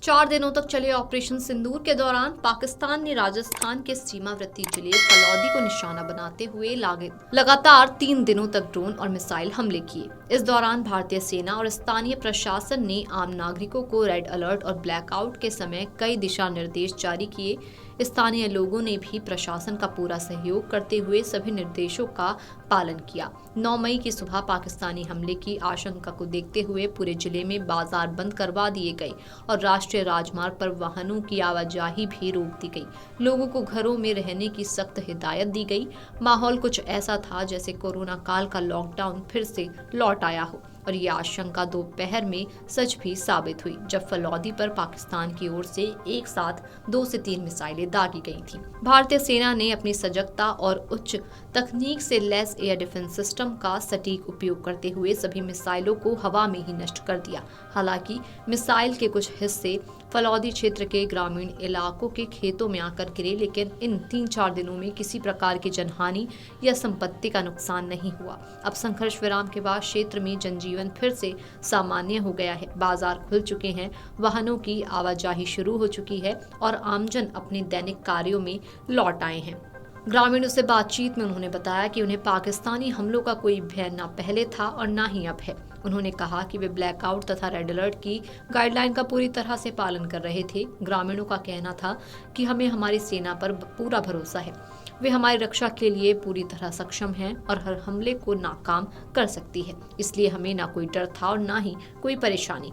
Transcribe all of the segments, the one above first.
4 दिनों तक चले ऑपरेशन सिंदूर के दौरान पाकिस्तान ने राजस्थान के सीमावर्ती जिले फलौदी को निशाना बनाते हुए लगातार 3 दिनों तक ड्रोन और मिसाइल हमले किए। इस दौरान भारतीय सेना और स्थानीय प्रशासन ने आम नागरिकों को रेड अलर्ट और ब्लैकआउट के समय कई दिशा निर्देश जारी किए। स्थानीय लोगों ने भी प्रशासन का पूरा सहयोग करते हुए सभी निर्देशों का पालन किया। 9 मई की सुबह पाकिस्तानी हमले की आशंका को देखते हुए पूरे जिले में बाजार बंद करवा दिए गए और राष्ट्रीय राजमार्ग पर वाहनों की आवाजाही भी रोक दी गई। लोगों को घरों में रहने की सख्त हिदायत दी गई। माहौल कुछ ऐसा था जैसे कोरोना काल का लॉकडाउन फिर से लौट आया हो और ये आशंका दोपहर में सच भी साबित हुई जब फलौदी पर पाकिस्तान की ओर से एक साथ 2 से 3 मिसाइलें दागी गई थीं। भारतीय सेना ने अपनी सजगता और उच्च तकनीक से लैस एयर डिफेंस सिस्टम का सटीक उपयोग करते हुए सभी मिसाइलों को हवा में ही नष्ट कर दिया। हालांकि मिसाइल के कुछ हिस्से फलौदी क्षेत्र के ग्रामीण इलाकों के खेतों में आकर गिरे, लेकिन इन 3-4 दिनों में किसी प्रकार की जनहानि या संपत्ति का नुकसान नहीं हुआ। अब संघर्ष विराम के बाद क्षेत्र में जनजीवन फिर से सामान्य हो गया है। बाजार खुल चुके हैं, वाहनों की आवाजाही शुरू हो चुकी है और आमजन अपने दैनिक कार्यों में लौट आए हैं। ग्रामीणों से बातचीत में उन्होंने बताया कि उन्हें पाकिस्तानी हमलों का कोई भय न पहले था और न ही अब है। उन्होंने कहा कि वे ब्लैकआउट तथा रेड अलर्ट की गाइडलाइन का पूरी तरह से पालन कर रहे थे। ग्रामीणों का कहना था कि हमें हमारी सेना पर पूरा भरोसा है, वे हमारी रक्षा के लिए पूरी तरह सक्षम हैं और हर हमले को नाकाम कर सकती है, इसलिए हमें ना कोई डर था और ना ही कोई परेशानी।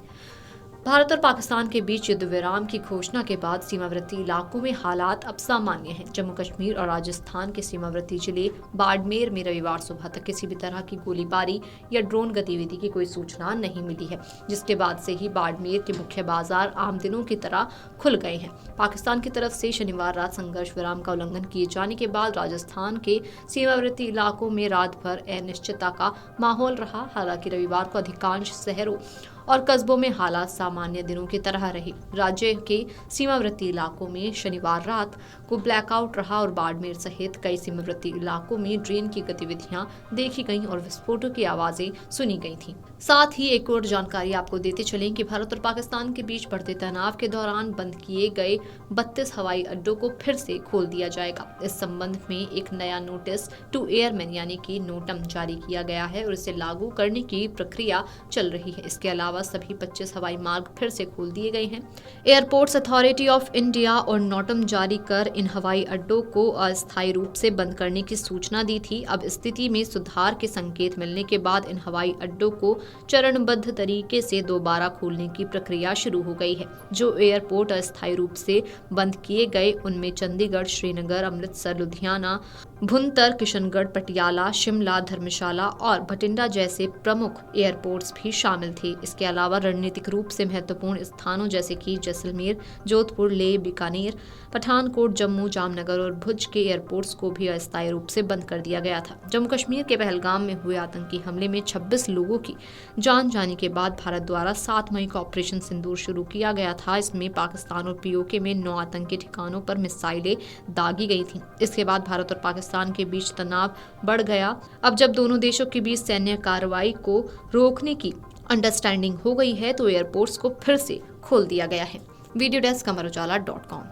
भारत और पाकिस्तान के बीच युद्ध विराम की घोषणा के बाद सीमावर्ती इलाकों में हालात अब सामान्य हैं। जम्मू कश्मीर और राजस्थान के सीमावर्ती जिले बाड़मेर में रविवार सुबह तक किसी भी तरह की गोलीबारी या ड्रोन गतिविधि की कोई सूचना नहीं मिली है, जिसके बाद से ही बाड़मेर के मुख्य बाजार आम दिनों की तरह खुल गए हैं। पाकिस्तान की तरफ से शनिवार रात संघर्ष विराम का उल्लंघन किए जाने के बाद राजस्थान के सीमावर्ती इलाकों में रात भर अनिश्चितता का माहौल रहा। हालांकि रविवार को अधिकांश शहरों और कस्बों में हालात सामान्य दिनों की तरह रहे। राज्य के सीमावर्ती इलाकों में शनिवार रात को ब्लैकआउट रहा और बाड़मेर सहित कई सीमावर्ती इलाकों में ड्रोन की गतिविधियां देखी गईं और विस्फोटों की आवाजें सुनी गई थीं। साथ ही एक और जानकारी आपको देते चलें कि भारत और पाकिस्तान के बीच बढ़ते तनाव के दौरान बंद किए गए 32 हवाई अड्डों को फिर से खोल दिया जाएगा। इस संबंध में एक नया नोटिस टू एयरमैन यानी कि नोटम जारी किया गया है और इसे लागू करने की प्रक्रिया चल रही है। इसके अलावा सभी 25 हवाई मार्ग फिर से खोल दिए गए हैं। एयरपोर्ट्स अथॉरिटी ऑफ इंडिया और नोटम जारी कर इन हवाई अड्डों को अस्थायी रूप से बंद करने की सूचना दी थी। अब स्थिति में सुधार के संकेत मिलने के बाद इन हवाई अड्डों को चरणबद्ध तरीके से दोबारा खोलने की प्रक्रिया शुरू हो गई है। जो एयरपोर्ट अस्थायी रूप से बंद किए गए उनमें चंडीगढ़, श्रीनगर, अमृतसर, लुधियाना, भुंतर, किशनगढ़, पटियाला, शिमला, धर्मशाला और भटिंडा जैसे प्रमुख एयरपोर्ट्स भी शामिल थे। इसके अलावा रणनीतिक रूप से महत्वपूर्ण स्थानों जैसे कि जैसलमेर, जोधपुर, लेह, बीकानेर, पठानकोट, जम्मू, जामनगर और भुज के एयरपोर्ट्स को भी अस्थायी रूप से बंद कर दिया गया था। जम्मू कश्मीर के पहलगाम में हुए आतंकी हमले में 26 लोगों की जान जाने के बाद भारत द्वारा 7 मई को ऑपरेशन सिंदूर शुरू किया गया था। इसमें पाकिस्तान और पीओके में 9 आतंकी ठिकानों पर मिसाइलें दागी गई थीं। इसके बाद भारत और पाकिस्तान के बीच तनाव बढ़ गया। अब जब दोनों देशों के बीच सैन्य कार्रवाई को रोकने की अंडरस्टैंडिंग हो गई है तो एयरपोर्ट्स को फिर से खोल दिया गया है। Video desk amarujala.com।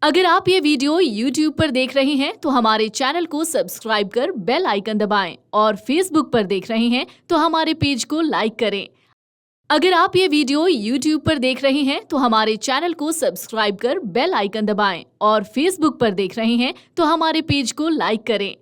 अगर आप ये वीडियो YouTube पर देख रहे हैं तो हमारे चैनल को सब्सक्राइब कर बेल आइकन दबाएं और Facebook पर देख रहे हैं तो हमारे पेज को लाइक करें। अगर आप ये वीडियो YouTube पर देख रहे हैं तो हमारे चैनल को सब्सक्राइब कर बेल आइकन दबाएं और Facebook पर देख रहे हैं तो हमारे पेज को लाइक करें।